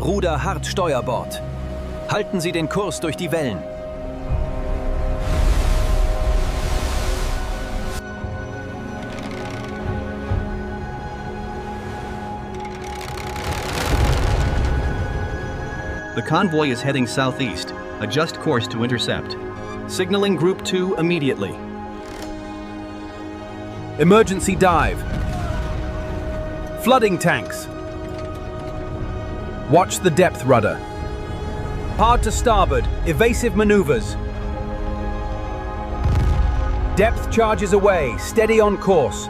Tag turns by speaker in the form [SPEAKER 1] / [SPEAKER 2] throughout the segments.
[SPEAKER 1] Ruder hart Steuerbord. Halten Sie den Kurs durch die Wellen.
[SPEAKER 2] The convoy is heading southeast. Adjust course to intercept. Signaling Group 2 immediately.
[SPEAKER 3] Emergency dive. Flooding tanks. Watch the depth rudder. Hard to starboard. Evasive maneuvers. Depth charges away. Steady on course.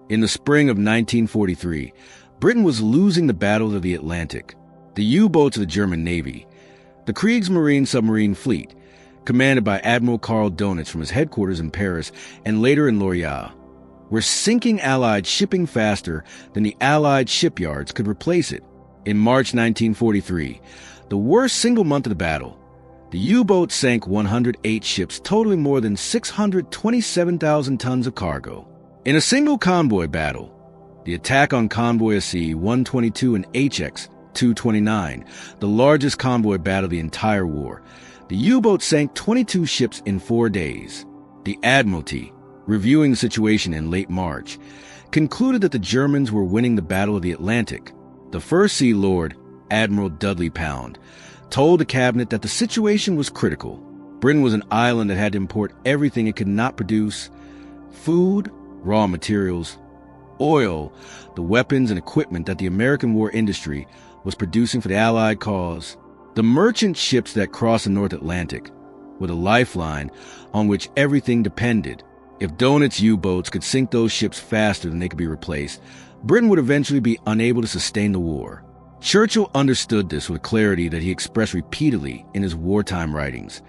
[SPEAKER 4] In the spring of 1943, Britain was losing the battles of the Atlantic. The U-boats of the German Navy, the Kriegsmarine submarine fleet, commanded by Admiral Dönitz from his headquarters in Paris and later in Lorient, were sinking Allied shipping faster than the Allied shipyards could replace it. In March 1943, the worst single month of the battle, the U-boat sank 108 ships, totaling more than 627,000 tons of cargo. In a single convoy battle, the attack on Convoy C-122 and HX-229, the largest convoy battle of the entire war, the U-boat sank 22 ships in 4 days. The Admiralty, reviewing the situation in late March, concluded that the Germans were winning the Battle of the Atlantic. The First Sea Lord, Admiral Dudley Pound, told the cabinet that the situation was critical. Britain was an island that had to import everything it could not produce: food, raw materials, oil, the weapons and equipment that the American war industry was producing for the Allied cause. The merchant ships that crossed the North Atlantic were the lifeline on which everything depended. If Dönitz U-boats could sink those ships faster than they could be replaced, Britain would eventually be unable to sustain the war. Churchill understood this with a clarity that he expressed repeatedly in his wartime writings.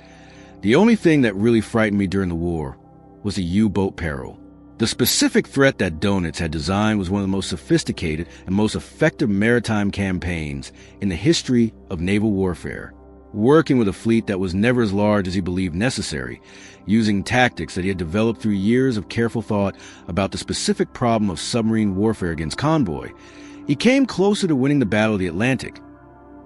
[SPEAKER 4] The only thing that really frightened me during the war was the U-boat peril. The specific threat that Dönitz had designed was one of the most sophisticated and most effective maritime campaigns in the history of naval warfare, working with a fleet that was never as large as he believed necessary, using tactics that he had developed through years of careful thought about the specific problem of submarine warfare against convoy. He came closer to winning the Battle of the Atlantic,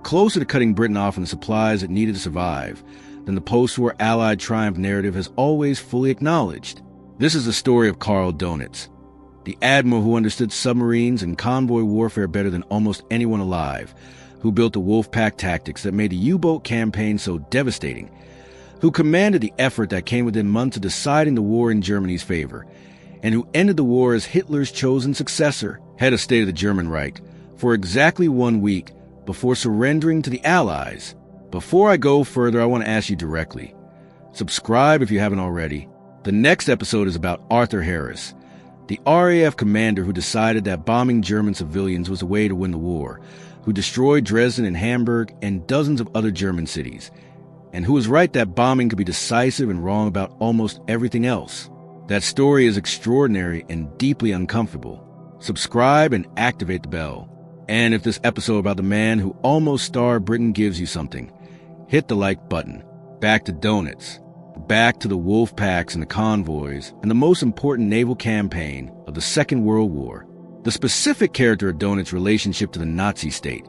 [SPEAKER 4] closer to cutting Britain off from the supplies it needed to survive, than the post-war Allied triumph narrative has always fully acknowledged. This is the story of Dönitz, the admiral who understood submarines and convoy warfare better than almost anyone alive, who built the Wolfpack tactics that made the U-boat campaign so devastating, who commanded the effort that came within months of deciding the war in Germany's favor, and who ended the war as Hitler's chosen successor, head of state of the German Reich, for exactly 1 week before surrendering to the Allies. Before I go further, I want to ask you directly. Subscribe if you haven't already. The next episode is about Arthur Harris, the RAF commander who decided that bombing German civilians was a way to win the war, who destroyed Dresden and Hamburg and dozens of other German cities, and who was right that bombing could be decisive and wrong about almost everything else. That story is extraordinary and deeply uncomfortable. Subscribe and activate the bell. And if this episode about the man who almost starved Britain gives you something, hit the like button. Back to Dönitz. Back to the wolf packs and the convoys and the most important naval campaign of the Second World War. The specific character of Dönitz's relationship to the Nazi state,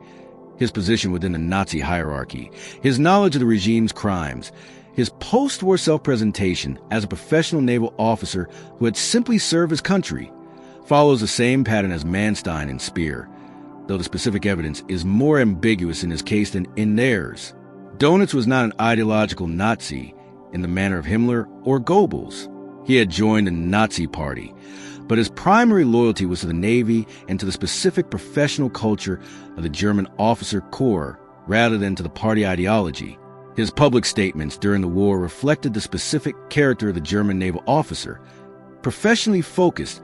[SPEAKER 4] his position within the Nazi hierarchy, his knowledge of the regime's crimes, his post-war self-presentation as a professional naval officer who had simply served his country, follows the same pattern as Manstein and Speer, though the specific evidence is more ambiguous in his case than in theirs. Dönitz was not an ideological Nazi in the manner of Himmler or Goebbels. He had joined the Nazi Party, but his primary loyalty was to the Navy and to the specific professional culture of the German officer corps rather than to the party ideology. His public statements during the war reflected the specific character of the German naval officer, professionally focused,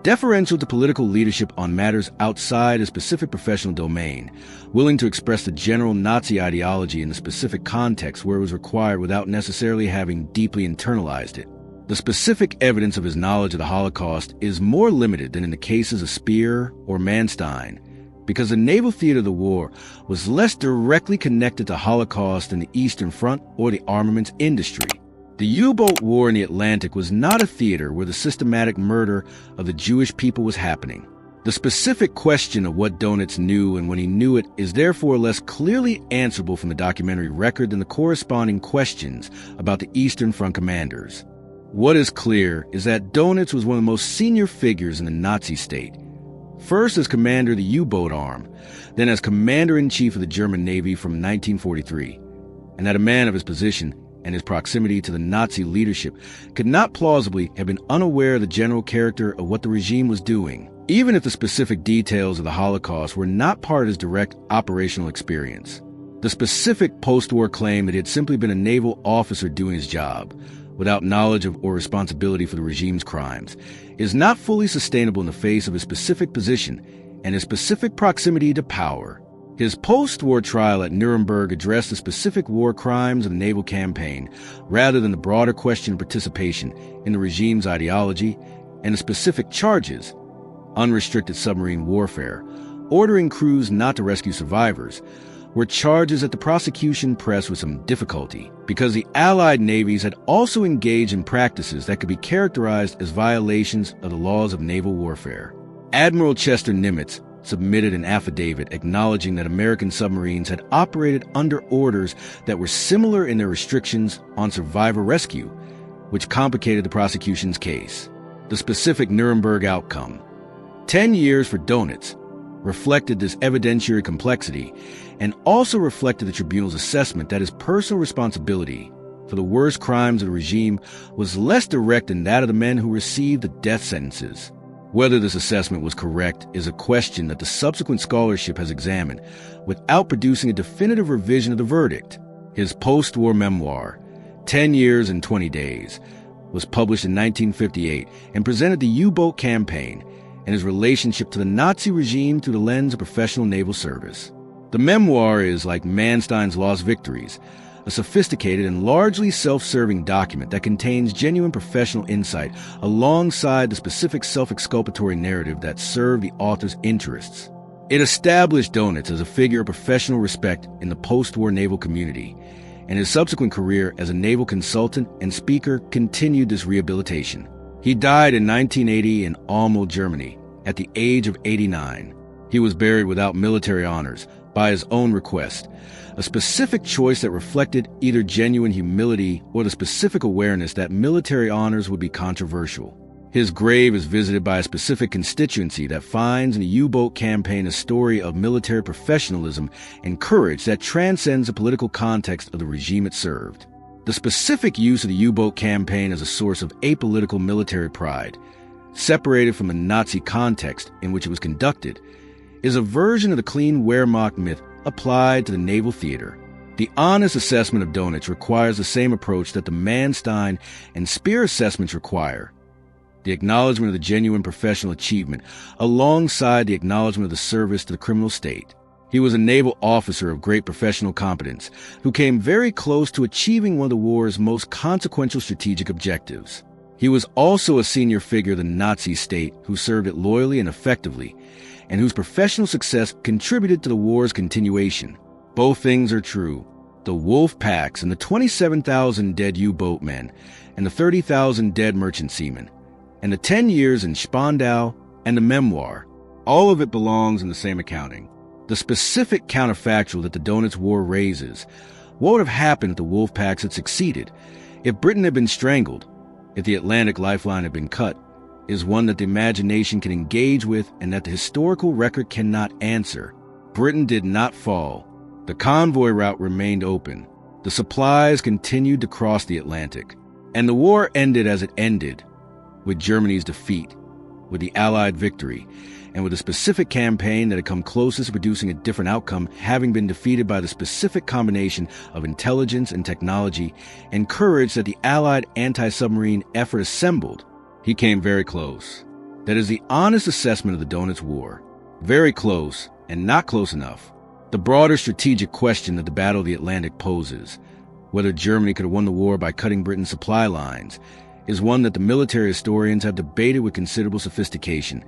[SPEAKER 4] deferential to political leadership on matters outside a specific professional domain, willing to express the general Nazi ideology in the specific context where it was required without necessarily having deeply internalized it. The specific evidence of his knowledge of the Holocaust is more limited than in the cases of Speer or Manstein, because the naval theater of the war was less directly connected to Holocaust than the Eastern Front or the armaments industry. The U-boat war in the Atlantic was not a theater where the systematic murder of the Jewish people was happening. The specific question of what Dönitz knew and when he knew it is therefore less clearly answerable from the documentary record than the corresponding questions about the Eastern Front commanders. What is clear is that Dönitz was one of the most senior figures in the Nazi state. First as commander of the U-boat arm, then as commander-in-chief of the German Navy from 1943, and that a man of his position and his proximity to the Nazi leadership could not plausibly have been unaware of the general character of what the regime was doing, even if the specific details of the Holocaust were not part of his direct operational experience. The specific post-war claim that he had simply been a naval officer doing his job, without knowledge of or responsibility for the regime's crimes, is not fully sustainable in the face of his specific position and his specific proximity to power. His post-war trial at Nuremberg addressed the specific war crimes of the naval campaign rather than the broader question of participation in the regime's ideology and the specific charges, unrestricted submarine warfare, ordering crews not to rescue survivors, were charges that the prosecution pressed with some difficulty because the Allied navies had also engaged in practices that could be characterized as violations of the laws of naval warfare. Admiral Chester Nimitz submitted an affidavit acknowledging that American submarines had operated under orders that were similar in their restrictions on survivor rescue, which complicated the prosecution's case. The specific Nuremberg outcome, 10 years for Dönitz, reflected this evidentiary complexity and also reflected the tribunal's assessment that his personal responsibility for the worst crimes of the regime was less direct than that of the men who received the death sentences. Whether this assessment was correct is a question that the subsequent scholarship has examined without producing a definitive revision of the verdict. His post-war memoir, 10 Years and 20 Days, was published in 1958 and presented the U-boat campaign and his relationship to the Nazi regime through the lens of professional naval service. The memoir is, like Manstein's Lost Victories, a sophisticated and largely self-serving document that contains genuine professional insight alongside the specific self-exculpatory narrative that served the author's interests. It established Dönitz as a figure of professional respect in the post-war naval community, and his subsequent career as a naval consultant and speaker continued this rehabilitation. He died in 1980 in Ulm, Germany, at the age of 89. He was buried without military honors, by his own request, a specific choice that reflected either genuine humility or the specific awareness that military honors would be controversial. His grave is visited by a specific constituency that finds in the U-boat campaign a story of military professionalism and courage that transcends the political context of the regime it served. The specific use of the U-boat campaign as a source of apolitical military pride, separated from the Nazi context in which it was conducted, is a version of the clean Wehrmacht myth applied to the naval theater. The honest assessment of Dönitz requires the same approach that the Manstein and Speer assessments require: the acknowledgement of the genuine professional achievement alongside the acknowledgement of the service to the criminal state. He was a naval officer of great professional competence who came very close to achieving one of the war's most consequential strategic objectives. He was also a senior figure of the Nazi state who served it loyally and effectively, and whose professional success contributed to the war's continuation. Both things are true. The wolf packs and the 27,000 dead U-boat men and the 30,000 dead merchant seamen, and the 10 years in Spandau and the memoir, all of it belongs in the same accounting. The specific counterfactual that the Dönitz War raises, what would have happened if the wolf packs had succeeded, if Britain had been strangled, if the Atlantic lifeline had been cut, is one that the imagination can engage with and that the historical record cannot answer. Britain did not fall. The convoy route remained open. The supplies continued to cross the Atlantic. And the war ended as it ended, with Germany's defeat, with the Allied victory, and with a specific campaign that had come closest to producing a different outcome, having been defeated by the specific combination of intelligence and technology and courage that the Allied anti-submarine effort assembled. He came very close. That is the honest assessment of the Dönitz War. Very close, and not close enough. The broader strategic question that the Battle of the Atlantic poses, whether Germany could have won the war by cutting Britain's supply lines, is one that the military historians have debated with considerable sophistication,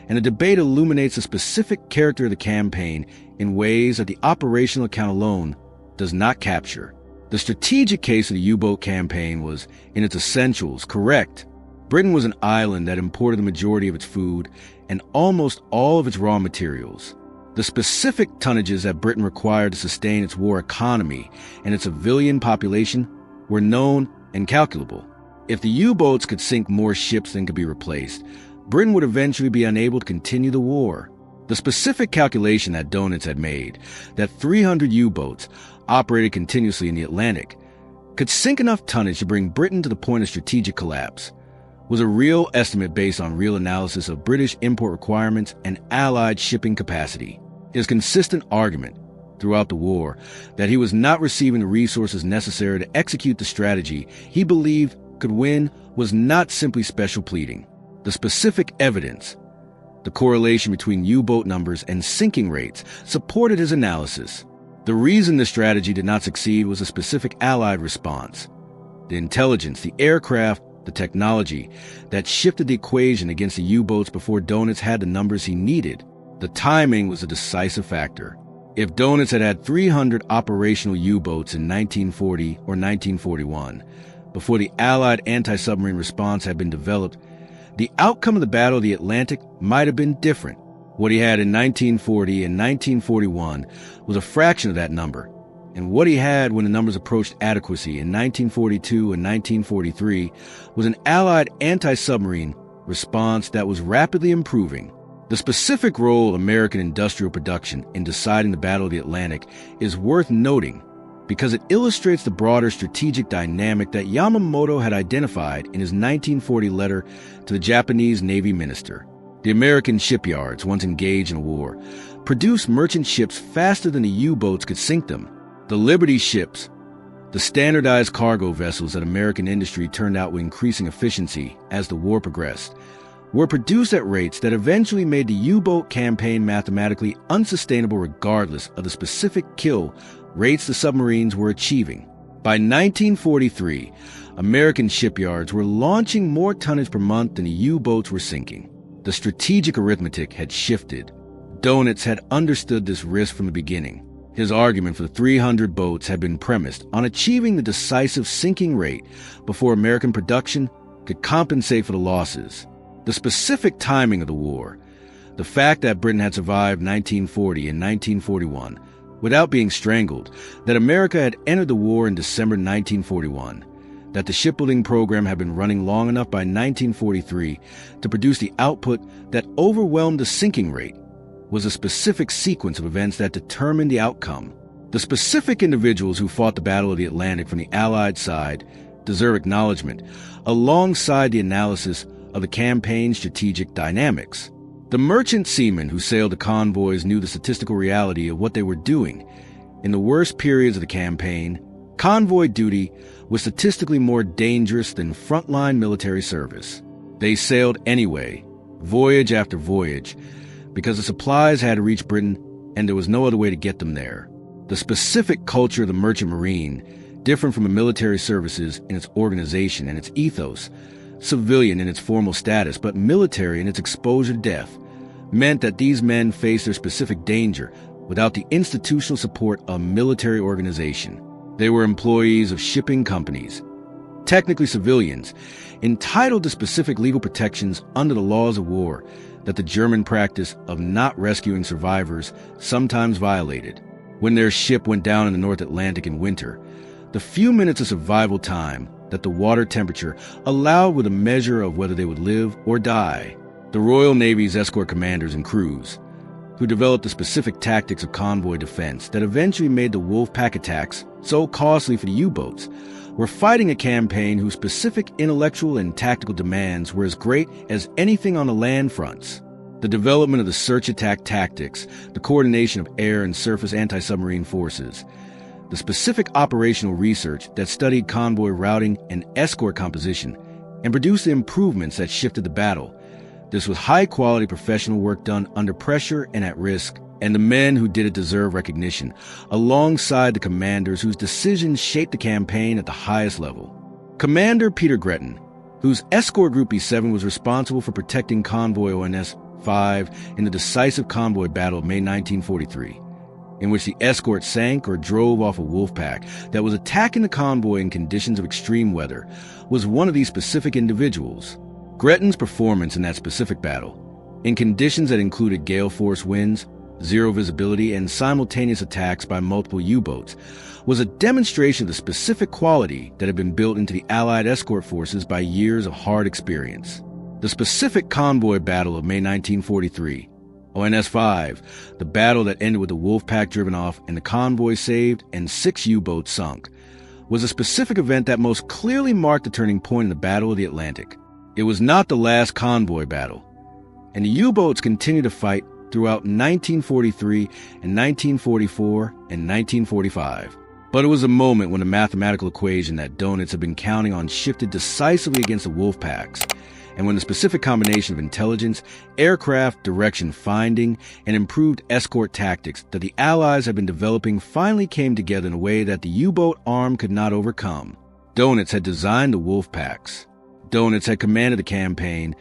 [SPEAKER 4] and the debate illuminates the specific character of the campaign in ways that the operational account alone does not capture. The strategic case of the U-boat campaign was, in its essentials, correct. Britain was an island that imported the majority of its food and almost all of its raw materials. The specific tonnages that Britain required to sustain its war economy and its civilian population were known and calculable. If the U-boats could sink more ships than could be replaced, Britain would eventually be unable to continue the war. The specific calculation that Dönitz had made, that 300 U-boats operated continuously in the Atlantic, could sink enough tonnage to bring Britain to the point of strategic collapse, was a real estimate based on real analysis of British import requirements and Allied shipping capacity. His consistent argument throughout the war that he was not receiving the resources necessary to execute the strategy he believed could win was not simply special pleading. The specific evidence, the correlation between U-boat numbers and sinking rates, supported his analysis. The reason the strategy did not succeed was a specific Allied response. The intelligence, the aircraft, the technology that shifted the equation against the U-boats before Dönitz had the numbers he needed. The timing was a decisive factor. If Dönitz had had 300 operational U-boats in 1940 or 1941, before the Allied anti-submarine response had been developed, the outcome of the Battle of the Atlantic might have been different. What he had in 1940 and 1941 was a fraction of that number, and what he had when the numbers approached adequacy in 1942 and 1943 was an Allied anti-submarine response that was rapidly improving. The specific role of American industrial production in deciding the Battle of the Atlantic is worth noting because it illustrates the broader strategic dynamic that Yamamoto had identified in his 1940 letter to the Japanese Navy minister. The American shipyards, once engaged in a war, produced merchant ships faster than the U-boats could sink them. The Liberty ships, the standardized cargo vessels that American industry turned out with increasing efficiency as the war progressed, were produced at rates that eventually made the U-boat campaign mathematically unsustainable regardless of the specific kill rates the submarines were achieving. By 1943, American shipyards were launching more tonnage per month than the U-boats were sinking. The strategic arithmetic had shifted. Dönitz had understood this risk from the beginning. His argument for the 300 boats had been premised on achieving the decisive sinking rate before American production could compensate for the losses. The specific timing of the war, the fact that Britain had survived 1940 and 1941 without being strangled, that America had entered the war in December 1941, that the shipbuilding program had been running long enough by 1943 to produce the output that overwhelmed the sinking rate, was a specific sequence of events that determined the outcome. The specific individuals who fought the Battle of the Atlantic from the Allied side deserve acknowledgement, alongside the analysis of the campaign's strategic dynamics. The merchant seamen who sailed the convoys knew the statistical reality of what they were doing. In the worst periods of the campaign, convoy duty was statistically more dangerous than frontline military service. They sailed anyway, voyage after voyage, because the supplies had to reach Britain and there was no other way to get them there. The specific culture of the merchant marine, different from the military services in its organization and its ethos, civilian in its formal status, but military in its exposure to death, meant that these men faced their specific danger without the institutional support of a military organization. They were employees of shipping companies, technically civilians, entitled to specific legal protections under the laws of war that the German practice of not rescuing survivors sometimes violated. When their ship went down in the North Atlantic in winter, the few minutes of survival time that the water temperature allowed with a measure of whether they would live or die. The Royal Navy's escort commanders and crews, who developed the specific tactics of convoy defense that eventually made the wolf pack attacks so costly for the U-boats, were fighting a campaign whose specific intellectual and tactical demands were as great as anything on the land fronts. The development of the search attack tactics, the coordination of air and surface anti-submarine forces, the specific operational research that studied convoy routing and escort composition and produced the improvements that shifted the battle, This was high-quality professional work done under pressure and at risk, and the men who did it deserve recognition, alongside the commanders whose decisions shaped the campaign at the highest level. Commander Peter Gretton, whose escort Group E7 was responsible for protecting convoy ONS-5 in the decisive convoy battle of May 1943, in which the escort sank or drove off a wolf pack that was attacking the convoy in conditions of extreme weather, was one of these specific individuals. Gretton's performance in that specific battle, in conditions that included gale force winds, zero visibility, and simultaneous attacks by multiple U-boats, was a demonstration of the specific quality that had been built into the Allied escort forces by years of hard experience. The specific convoy battle of May 1943, ONS-5, the battle that ended with the wolf pack driven off and the convoy saved and 6 U-boats sunk, was a specific event that most clearly marked the turning point in the Battle of the Atlantic. It was not the last convoy battle, and the U-boats continued to fight throughout 1943 and 1944 and 1945. But it was a moment when the mathematical equation that Dönitz had been counting on shifted decisively against the wolf packs, and when the specific combination of intelligence, aircraft direction finding, and improved escort tactics that the Allies had been developing finally came together in a way that the U-boat arm could not overcome. Dönitz had designed the wolf packs. Dönitz had commanded the campaign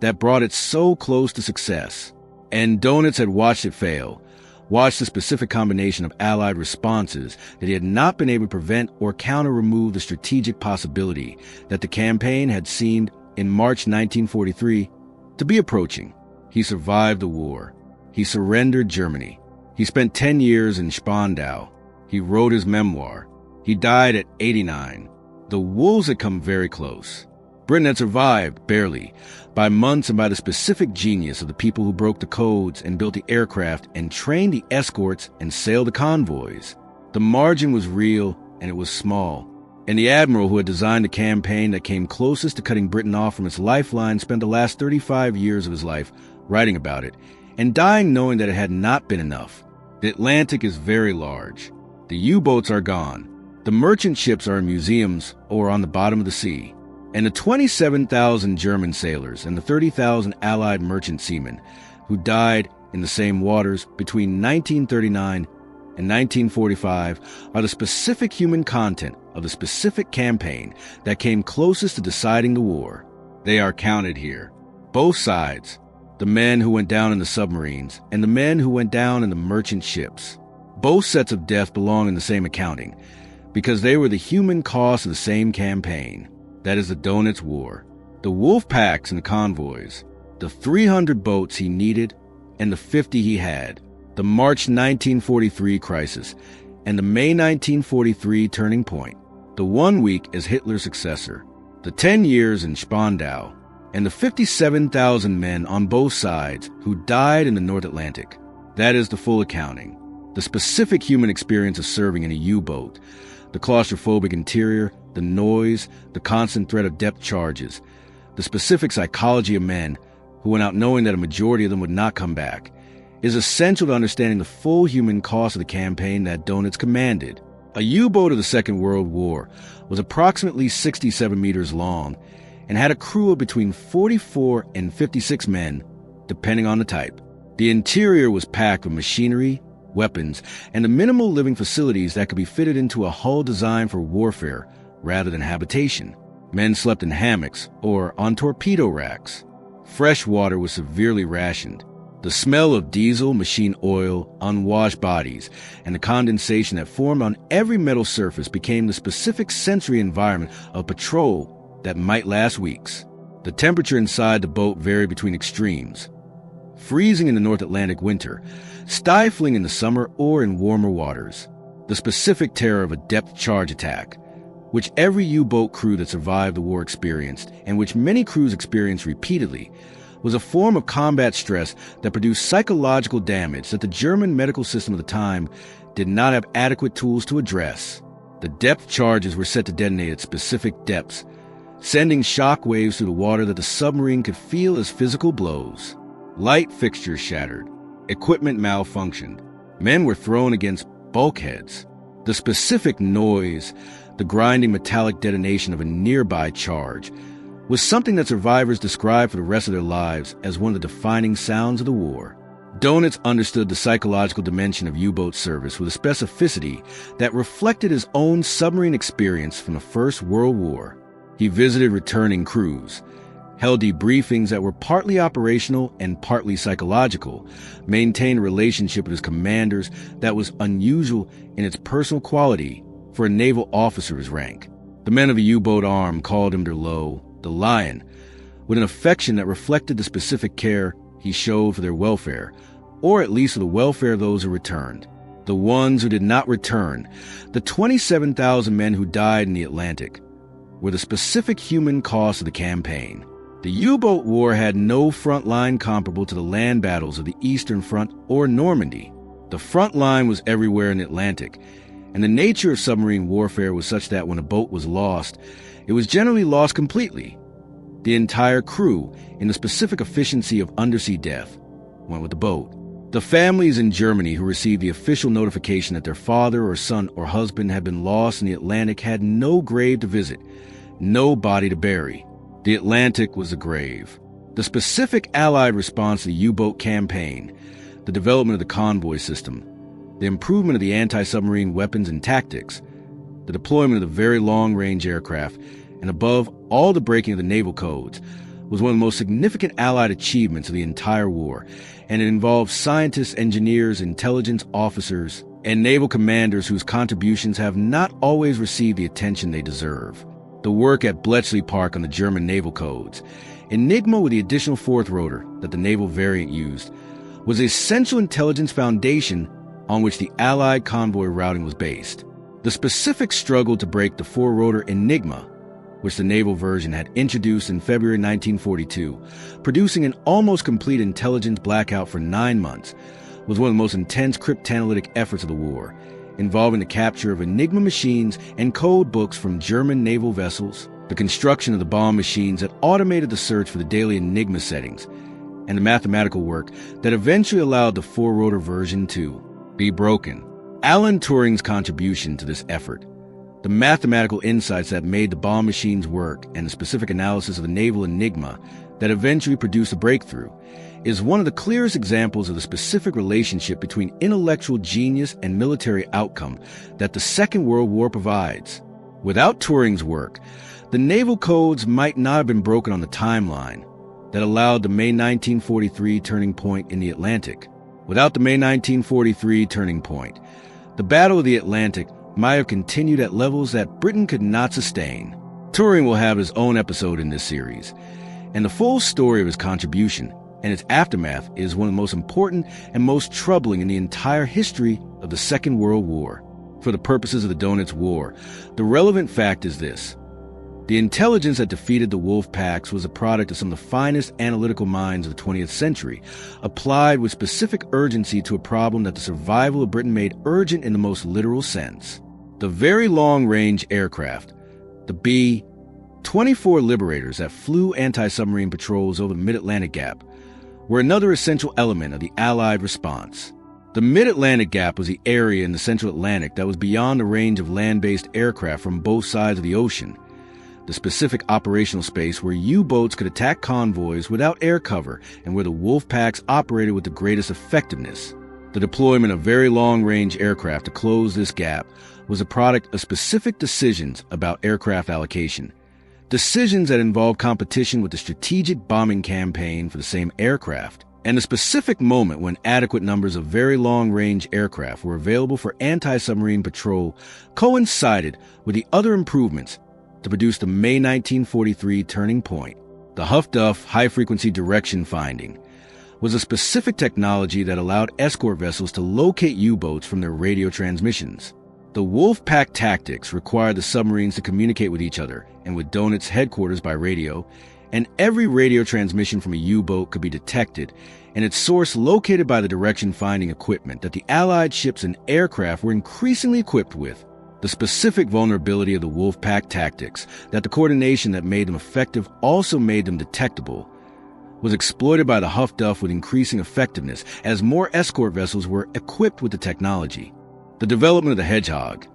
[SPEAKER 4] that brought it so close to success. And Dönitz had watched it fail, watched the specific combination of Allied responses that he had not been able to prevent or counter-remove the strategic possibility that the campaign had seemed, in March 1943, to be approaching. He survived the war. He surrendered Germany. He spent 10 years in Spandau. He wrote his memoir. He died at 89. The wolves had come very close. Britain had survived, barely, by months and by the specific genius of the people who broke the codes and built the aircraft and trained the escorts and sailed the convoys. The margin was real, and it was small. And the Admiral who had designed the campaign that came closest to cutting Britain off from its lifeline spent the last 35 years of his life writing about it, and dying knowing that it had not been enough. The Atlantic is very large. The U-boats are gone. The merchant ships are in museums or on the bottom of the sea. And the 27,000 German sailors and the 30,000 Allied merchant seamen who died in the same waters between 1939 and 1945 are the specific human content of the specific campaign that came closest to deciding the war. They are counted here. Both sides, the men who went down in the submarines and the men who went down in the merchant ships. Both sets of death belong in the same accounting because they were the human cost of the same campaign. That is the Dönitz War. The wolf packs and the convoys, the 300 boats he needed and the 50 he had, the March 1943 crisis, and the May 1943 turning point, the 1 week as Hitler's successor, the 10 years in Spandau, and the 57,000 men on both sides who died in the North Atlantic. That is the full accounting. The specific human experience of serving in a U-boat, the claustrophobic interior, the noise, the constant threat of depth charges, the specific psychology of men who went out knowing that a majority of them would not come back, is essential to understanding the full human cost of the campaign that Dönitz commanded. A U-boat of the Second World War was approximately 67 meters long and had a crew of between 44 and 56 men, depending on the type. The interior was packed with machinery, weapons, and the minimal living facilities that could be fitted into a hull designed for warfare rather than habitation. Men slept in hammocks or on torpedo racks. Fresh water was severely rationed. The smell of diesel, machine oil, unwashed bodies, and the condensation that formed on every metal surface became the specific sensory environment of patrol that might last weeks. The temperature inside the boat varied between extremes: freezing in the North Atlantic winter, stifling in the summer or in warmer waters. The specific terror of a depth charge attack, which every U-boat crew that survived the war experienced, and which many crews experienced repeatedly, was a form of combat stress that produced psychological damage that the German medical system of the time did not have adequate tools to address. The depth charges were set to detonate at specific depths, sending shock waves through the water that the submarine could feel as physical blows. Light fixtures shattered. Equipment malfunctioned. Men were thrown against bulkheads. The specific noise, the grinding metallic detonation of a nearby charge, was something that survivors described for the rest of their lives as one of the defining sounds of the war. Dönitz understood the psychological dimension of U-boat service with a specificity that reflected his own submarine experience from the First World War. He visited returning crews, held debriefings that were partly operational and partly psychological, maintained a relationship with his commanders that was unusual in its personal quality for a naval officer's rank. The men of the U-boat arm called him the Lion, with an affection that reflected the specific care he showed for their welfare, or at least for the welfare of those who returned. The ones who did not return, the 27,000 men who died in the Atlantic, were the specific human cost of the campaign. The U-boat war had no front line comparable to the land battles of the Eastern Front or Normandy. The front line was everywhere in the Atlantic, and the nature of submarine warfare was such that when a boat was lost, it was generally lost completely. The entire crew, in the specific efficiency of undersea death, went with the boat. The families in Germany who received the official notification that their father or son or husband had been lost in the Atlantic had no grave to visit, no body to bury. The Atlantic was the grave. The specific Allied response to the U-boat campaign, the development of the convoy system, the improvement of the anti-submarine weapons and tactics, the deployment of the very long-range aircraft, and above all the breaking of the naval codes, was one of the most significant Allied achievements of the entire war, and it involved scientists, engineers, intelligence officers, and naval commanders whose contributions have not always received the attention they deserve. The work at Bletchley Park on the German naval codes, Enigma with the additional fourth rotor that the naval variant used, was the essential intelligence foundation on which the Allied convoy routing was based. The specific struggle to break the four-rotor Enigma, which the naval version had introduced in February 1942, producing an almost complete intelligence blackout for 9 months, was one of the most intense cryptanalytic efforts of the war, involving the capture of Enigma machines and code books from German naval vessels, the construction of the bomb machines that automated the search for the daily Enigma settings, and the mathematical work that eventually allowed the four-rotor version to be broken. Alan Turing's contribution to this effort, the mathematical insights that made the bomb machines work, and the specific analysis of the naval Enigma that eventually produced a breakthrough, is one of the clearest examples of the specific relationship between intellectual genius and military outcome that the Second World War provides. Without Turing's work, the naval codes might not have been broken on the timeline that allowed the May 1943 turning point in the Atlantic. Without the May 1943 turning point, the Battle of the Atlantic might have continued at levels that Britain could not sustain. Turing will have his own episode in this series, and the full story of his contribution and its aftermath is one of the most important and most troubling in the entire history of the Second World War. For the purposes of the Dönitz War, the relevant fact is this. The intelligence that defeated the wolf packs was a product of some of the finest analytical minds of the 20th century, applied with specific urgency to a problem that the survival of Britain made urgent in the most literal sense. The very long-range aircraft, the B-24 Liberators that flew anti-submarine patrols over the Mid-Atlantic Gap, were another essential element of the Allied response. The Mid-Atlantic Gap was the area in the Central Atlantic that was beyond the range of land-based aircraft from both sides of the ocean, the specific operational space where U-boats could attack convoys without air cover and where the wolf packs operated with the greatest effectiveness. The deployment of very long-range aircraft to close this gap was a product of specific decisions about aircraft allocation, decisions that involved competition with the strategic bombing campaign for the same aircraft, and a specific moment when adequate numbers of very long-range aircraft were available for anti-submarine patrol coincided with the other improvements to produce the May 1943 turning point. The Huff-Duff high-frequency direction finding was a specific technology that allowed escort vessels to locate U-boats from their radio transmissions. The wolf pack tactics required the submarines to communicate with each other and with Dönitz headquarters by radio, and every radio transmission from a U-boat could be detected and its source located by the direction-finding equipment that the Allied ships and aircraft were increasingly equipped with. The specific vulnerability of the wolf pack tactics, that the coordination that made them effective also made them detectable, was exploited by the Huff-Duff with increasing effectiveness as more escort vessels were equipped with the technology. The development of the Hedgehog,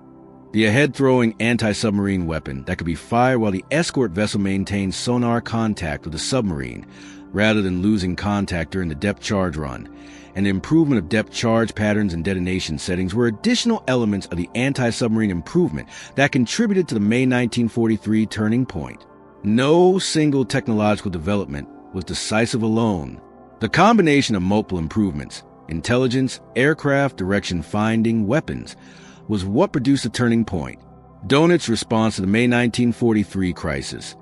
[SPEAKER 4] the ahead-throwing anti-submarine weapon that could be fired while the escort vessel maintained sonar contact with the submarine, rather than losing contact during the depth charge run, and the improvement of depth charge patterns and detonation settings were additional elements of the anti-submarine improvement that contributed to the May 1943 turning point. No single technological development was decisive alone. The combination of multiple improvements, intelligence, aircraft, direction finding, weapons, was what produced the turning point. Dönitz's response to the May 1943 crisis,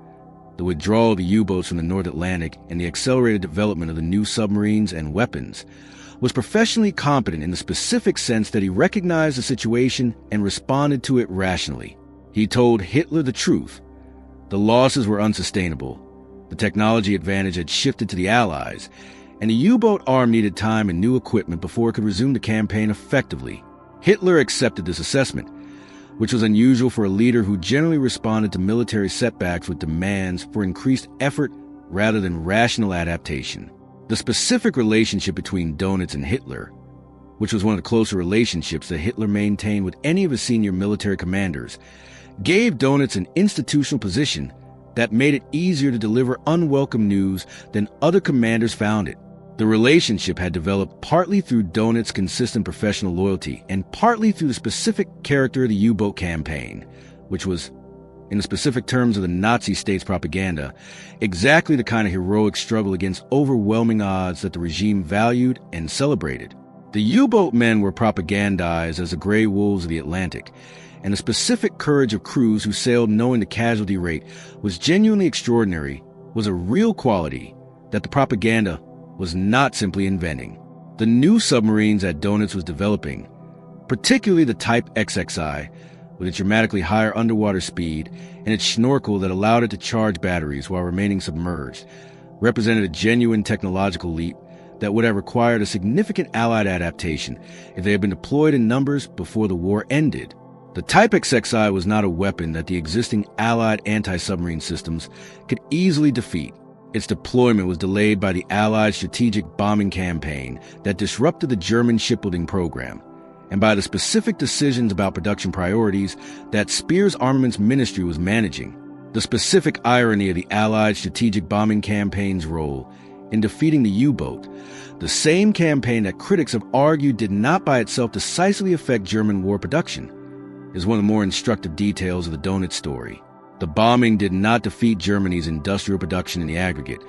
[SPEAKER 4] the withdrawal of the U-boats from the North Atlantic and the accelerated development of the new submarines and weapons, was professionally competent in the specific sense that he recognized the situation and responded to it rationally. He told Hitler the truth. The losses were unsustainable. The technology advantage had shifted to the Allies, and the U-boat arm needed time and new equipment before it could resume the campaign effectively. Hitler accepted this assessment, which was unusual for a leader who generally responded to military setbacks with demands for increased effort rather than rational adaptation. The specific relationship between Dönitz and Hitler, which was one of the closer relationships that Hitler maintained with any of his senior military commanders, gave Dönitz an institutional position that made it easier to deliver unwelcome news than other commanders found it. The relationship had developed partly through Dönitz's consistent professional loyalty and partly through the specific character of the U-boat campaign, which was, in the specific terms of the Nazi state's propaganda, exactly the kind of heroic struggle against overwhelming odds that the regime valued and celebrated. The U-boat men were propagandized as the gray wolves of the Atlantic, and the specific courage of crews who sailed knowing the casualty rate was genuinely extraordinary was a real quality that the propaganda was not simply inventing. The new submarines that Dönitz was developing, particularly the Type XXI, with its dramatically higher underwater speed and its snorkel that allowed it to charge batteries while remaining submerged, represented a genuine technological leap that would have required a significant Allied adaptation if they had been deployed in numbers before the war ended. The Type XXI was not a weapon that the existing Allied anti-submarine systems could easily defeat. Its deployment was delayed by the Allied strategic bombing campaign that disrupted the German shipbuilding program, and by the specific decisions about production priorities that Speer's armaments ministry was managing. The specific irony of the Allied strategic bombing campaign's role in defeating the U-boat, the same campaign that critics have argued did not by itself decisively affect German war production, is one of the more instructive details of the Dönitz story. The bombing did not defeat Germany's industrial production in the aggregate,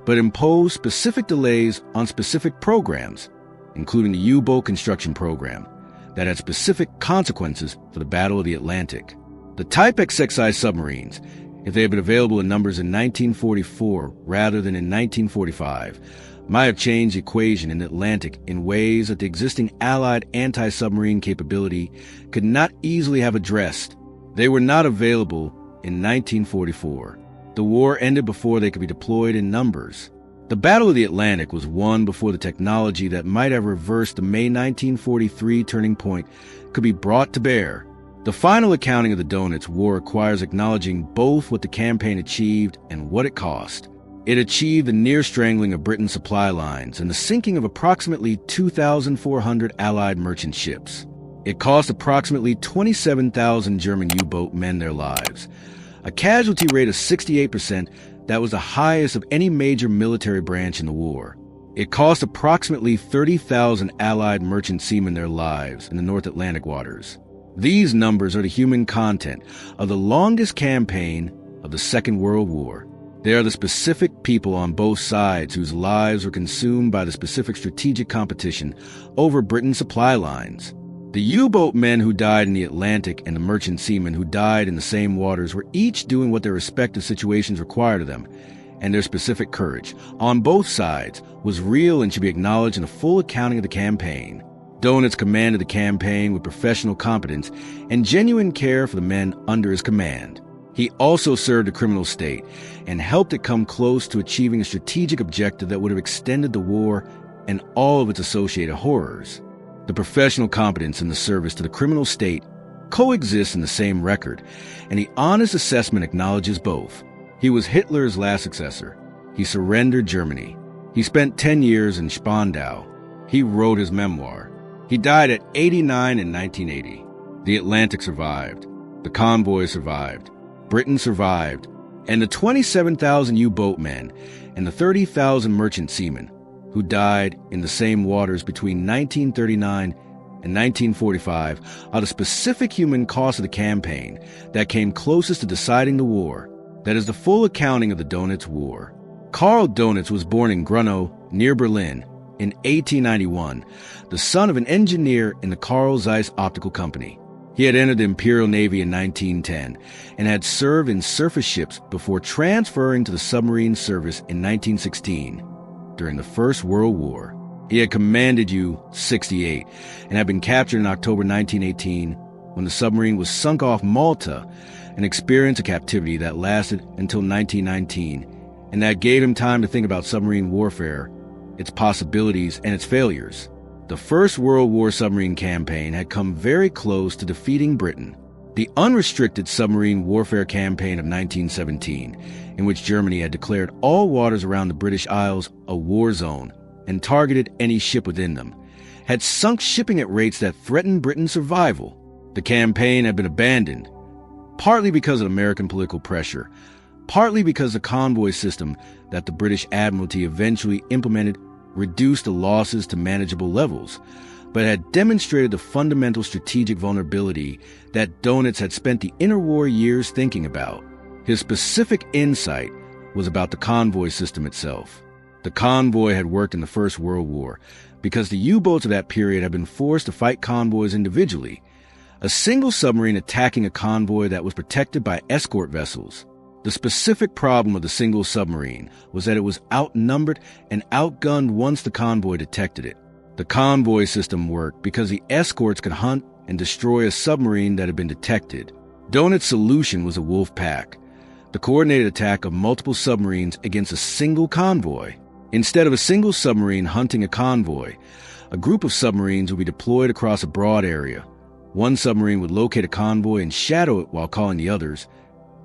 [SPEAKER 4] but imposed specific delays on specific programs, including the U-boat construction program, that had specific consequences for the Battle of the Atlantic. The Type XXI submarines, if they had been available in numbers in 1944 rather than in 1945, might have changed the equation in the Atlantic in ways that the existing Allied anti-submarine capability could not easily have addressed. They were not available in 1944. The war ended before they could be deployed in numbers. The Battle of the Atlantic was won before the technology that might have reversed the May 1943 turning point could be brought to bear. The final accounting of the Dönitz War requires acknowledging both what the campaign achieved and what it cost. It achieved the near strangling of Britain's supply lines and the sinking of approximately 2,400 Allied merchant ships. It cost approximately 27,000 German U-boat men their lives, a casualty rate of 68% that was the highest of any major military branch in the war. It cost approximately 30,000 Allied merchant seamen their lives in the North Atlantic waters. These numbers are the human content of the longest campaign of the Second World War. They are the specific people on both sides whose lives were consumed by the specific strategic competition over Britain's supply lines. The U-boat men who died in the Atlantic and the merchant seamen who died in the same waters were each doing what their respective situations required of them, and their specific courage, on both sides, was real and should be acknowledged in a full accounting of the campaign. Dönitz commanded the campaign with professional competence and genuine care for the men under his command. He also served the criminal state and helped it come close to achieving a strategic objective that would have extended the war and all of its associated horrors. The professional competence and the service to the criminal state coexist in the same record, and the honest assessment acknowledges both. He was Hitler's last successor. He surrendered Germany. He spent 10 years in Spandau. He wrote his memoir. He died at 89 in 1980. The Atlantic survived. The convoy survived. Britain survived. And the 27,000 U-boat men and the 30,000 merchant seamen who died in the same waters between 1939 and 1945 are the specific human cost of the campaign that came closest to deciding the war. That is the full accounting of the Dönitz War. Karl Dönitz was born in Grunau, near Berlin, in 1891, the son of an engineer in the Carl Zeiss Optical Company. He had entered the Imperial Navy in 1910 and had served in surface ships before transferring to the submarine service in 1916 during the First World War. He had commanded U-68 and had been captured in October 1918 when the submarine was sunk off Malta and experienced a captivity that lasted until 1919, and that gave him time to think about submarine warfare, its possibilities, and its failures. The First World War submarine campaign had come very close to defeating Britain. The unrestricted submarine warfare campaign of 1917, in which Germany had declared all waters around the British Isles a war zone and targeted any ship within them, had sunk shipping at rates that threatened Britain's survival. The campaign had been abandoned, partly because of American political pressure, partly because the convoy system that the British Admiralty eventually implemented reduced the losses to manageable levels, but had demonstrated the fundamental strategic vulnerability that Dönitz had spent the interwar years thinking about. His specific insight was about the convoy system itself. The convoy had worked in the First World War because the U-boats of that period had been forced to fight convoys individually. A single submarine attacking a convoy that was protected by escort vessels. The specific problem of the single submarine was that it was outnumbered and outgunned once the convoy detected it. The convoy system worked because the escorts could hunt and destroy a submarine that had been detected. Dönitz's solution was a wolf pack, the coordinated attack of multiple submarines against a single convoy. Instead of a single submarine hunting a convoy, a group of submarines would be deployed across a broad area. One submarine would locate a convoy and shadow it while calling the others,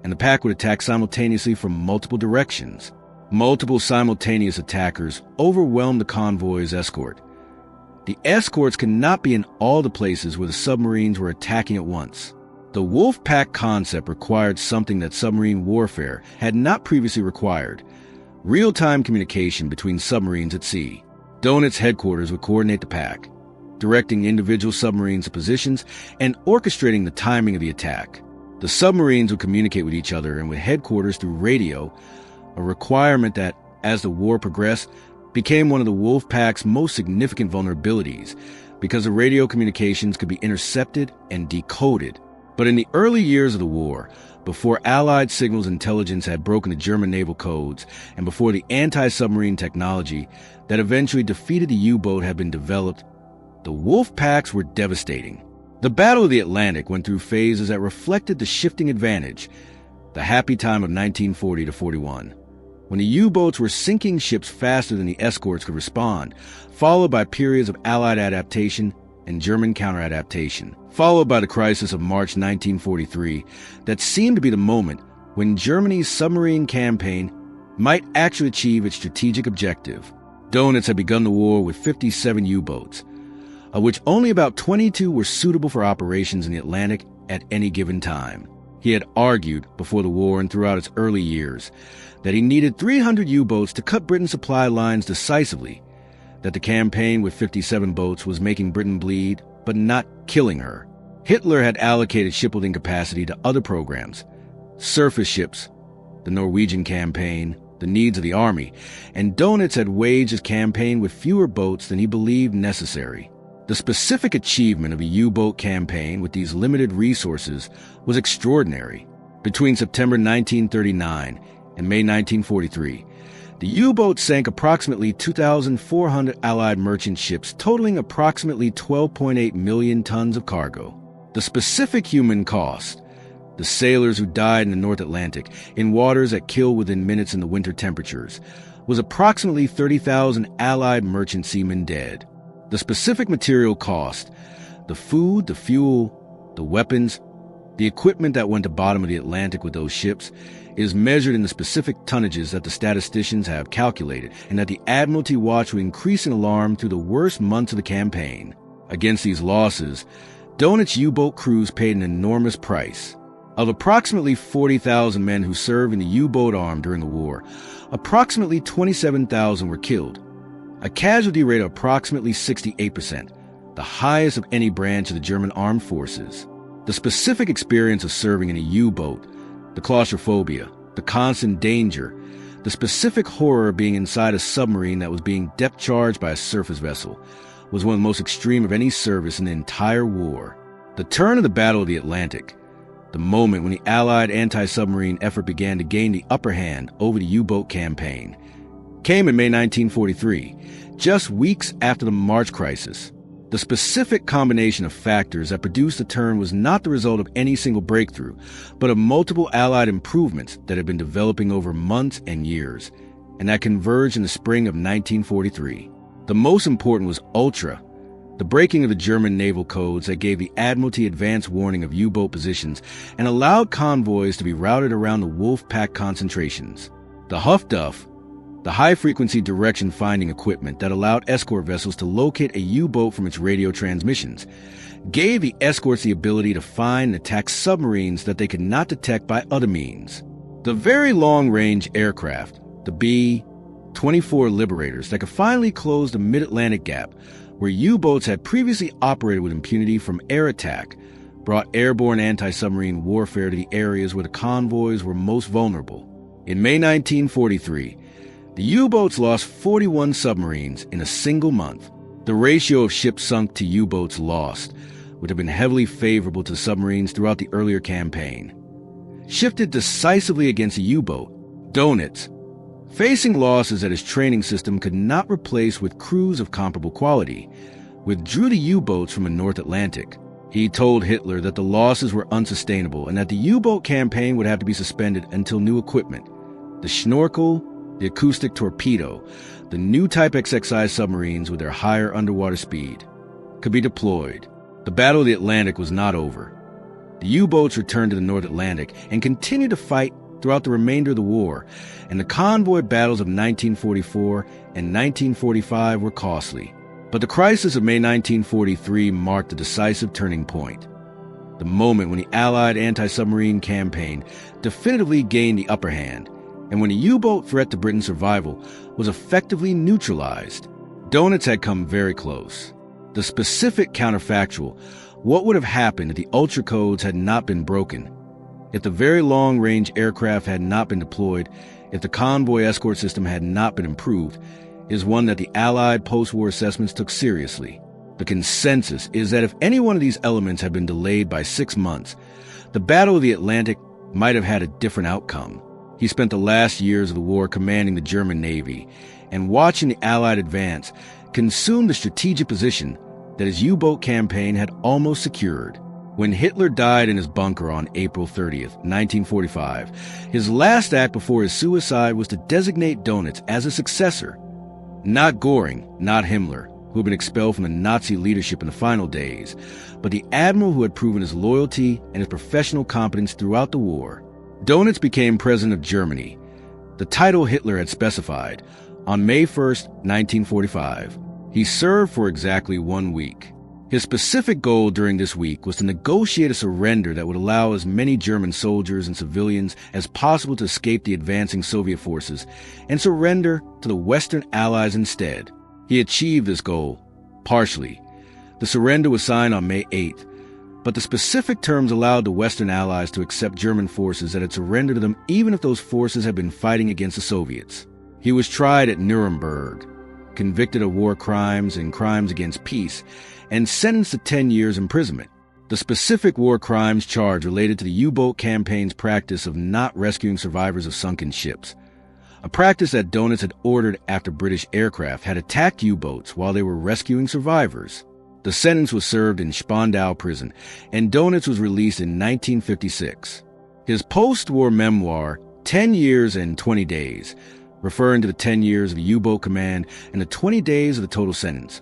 [SPEAKER 4] and the pack would attack simultaneously from multiple directions. Multiple simultaneous attackers overwhelmed the convoy's escort. The escorts could not be in all the places where the submarines were attacking at once. The wolf pack concept required something that submarine warfare had not previously required: real-time communication between submarines at sea. Dönitz headquarters would coordinate the pack, directing individual submarines to positions and orchestrating the timing of the attack. The submarines would communicate with each other and with headquarters through radio, a requirement that, as the war progressed, became one of the wolf pack's most significant vulnerabilities because the radio communications could be intercepted and decoded. But in the early years of the war, before Allied signals intelligence had broken the German naval codes and before the anti-submarine technology that eventually defeated the U-boat had been developed, the wolf packs were devastating. The Battle of the Atlantic went through phases that reflected the shifting advantage, the happy time of 1940 to 41, when the U-boats were sinking ships faster than the escorts could respond, followed by periods of Allied adaptation and German counter-adaptation, followed by the crisis of March 1943 that seemed to be the moment when Germany's submarine campaign might actually achieve its strategic objective. Dönitz had begun the war with 57 U-boats, of which only about 22 were suitable for operations in the Atlantic at any given time. He had argued before the war and throughout its early years that he needed 300 U-boats to cut Britain's supply lines decisively, that the campaign with 57 boats was making Britain bleed, but not killing her. Hitler had allocated shipbuilding capacity to other programs: surface ships, the Norwegian campaign, the needs of the army, and Dönitz had waged his campaign with fewer boats than he believed necessary. The specific achievement of a U-boat campaign with these limited resources was extraordinary. Between September 1939 and May 1943, the U-boat sank approximately 2,400 Allied merchant ships, totaling approximately 12.8 million tons of cargo. The specific human cost, the sailors who died in the North Atlantic in waters that kill within minutes in the winter temperatures, was approximately 30,000 Allied merchant seamen dead. The specific material cost, the food, the fuel, the weapons, the equipment that went to the bottom of the Atlantic with those ships, is measured in the specific tonnages that the statisticians have calculated, and that the Admiralty watched with increasing alarm through the worst months of the campaign. Against these losses, Dönitz U-boat crews paid an enormous price. Of approximately 40,000 men who served in the U-boat arm during the war, approximately 27,000 were killed, a casualty rate of approximately 68%, the highest of any branch of the German armed forces. The specific experience of serving in a U-boat, the claustrophobia, the constant danger, the specific horror of being inside a submarine that was being depth-charged by a surface vessel, was one of the most extreme of any service in the entire war. The turn of the Battle of the Atlantic, the moment when the Allied anti-submarine effort began to gain the upper hand over the U-boat campaign, came in May 1943, just weeks after the March crisis. The specific combination of factors that produced the turn was not the result of any single breakthrough, but of multiple Allied improvements that had been developing over months and years, and that converged in the spring of 1943. The most important was Ultra, the breaking of the German naval codes that gave the Admiralty advance warning of U-boat positions and allowed convoys to be routed around the Wolf Pack concentrations. The Huff-Duff, the high-frequency direction-finding equipment that allowed escort vessels to locate a U-boat from its radio transmissions, gave the escorts the ability to find and attack submarines that they could not detect by other means. The very long-range aircraft, the B-24 Liberators that could finally close the mid-Atlantic gap, where U-boats had previously operated with impunity from air attack, brought airborne anti-submarine warfare to the areas where the convoys were most vulnerable. In May 1943, the U-boats lost 41 submarines in a single month. The ratio of ships sunk to U-boats lost would have been heavily favorable to submarines throughout the earlier campaign. Shifted decisively against a U-boat, Dönitz, facing losses that his training system could not replace with crews of comparable quality, withdrew the U-boats from the North Atlantic. He told Hitler that the losses were unsustainable and that the U-boat campaign would have to be suspended until new equipment, the Schnorkel, the acoustic torpedo, the new Type XXI submarines with their higher underwater speed, could be deployed. The Battle of the Atlantic was not over. The U-boats returned to the North Atlantic and continued to fight throughout the remainder of the war, and the convoy battles of 1944 and 1945 were costly. But the crisis of May 1943 marked a decisive turning point, the moment when the Allied anti-submarine campaign definitively gained the upper hand, and when the U-boat threat to Britain's survival was effectively neutralized. Dönitz had come very close. The specific counterfactual, what would have happened if the Ultra codes had not been broken, if the very long-range aircraft had not been deployed, if the convoy escort system had not been improved, is one that the Allied post-war assessments took seriously. The consensus is that if any one of these elements had been delayed by 6 months, the Battle of the Atlantic might have had a different outcome. He spent the last years of the war commanding the German Navy, and watching the Allied advance consumed the strategic position that his U-boat campaign had almost secured. When Hitler died in his bunker on April 30th, 1945, his last act before his suicide was to designate Dönitz as a successor. Not Göring, not Himmler, who had been expelled from the Nazi leadership in the final days, but the admiral who had proven his loyalty and his professional competence throughout the war. Dönitz became president of Germany, the title Hitler had specified, on May 1st, 1945. He served for exactly 1 week. His specific goal during this week was to negotiate a surrender that would allow as many German soldiers and civilians as possible to escape the advancing Soviet forces and surrender to the Western Allies instead. He achieved this goal, partially. The surrender was signed on May 8th, but the specific terms allowed the Western Allies to accept German forces that had surrendered to them even if those forces had been fighting against the Soviets. He was tried at Nuremberg, convicted of war crimes and crimes against peace, and sentenced to 10 years imprisonment. The specific war crimes charge related to the U-boat campaign's practice of not rescuing survivors of sunken ships, a practice that Dönitz had ordered after British aircraft had attacked U-boats while they were rescuing survivors. The sentence was served in Spandau prison, and Dönitz was released in 1956. His post-war memoir, 10 Years and 20 Days, referring to the 10 years of the U-boat command and the 20 days of the total sentence,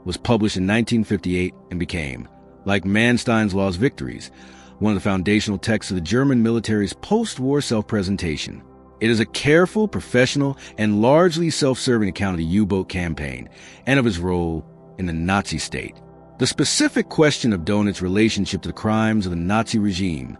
[SPEAKER 4] was published in 1958 and became, like Manstein's Lost Victories, one of the foundational texts of the German military's post-war self-presentation. It is a careful, professional, and largely self-serving account of the U-boat campaign and of his role in the Nazi state. The specific question of Dönitz's relationship to the crimes of the Nazi regime,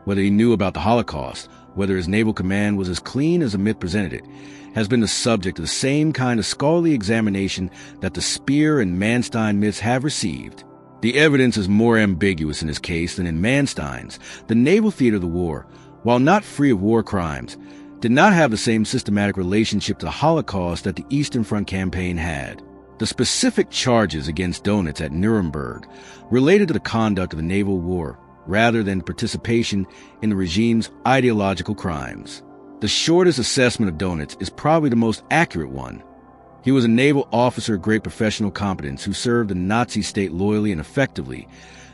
[SPEAKER 4] Whether he knew about the Holocaust, whether his naval command was as clean as the myth presented it, has been the subject of the same kind of scholarly examination that the Speer and Manstein myths have received. The evidence is more ambiguous in his case than in Manstein's. The naval theater of the war, while not free of war crimes, did not have the same systematic relationship to the Holocaust that the Eastern Front campaign had. The specific charges against Dönitz at Nuremberg related to the conduct of the naval war rather than participation in the regime's ideological crimes. The shortest assessment of Dönitz is probably the most accurate one. He was a naval officer of great professional competence who served the Nazi state loyally and effectively,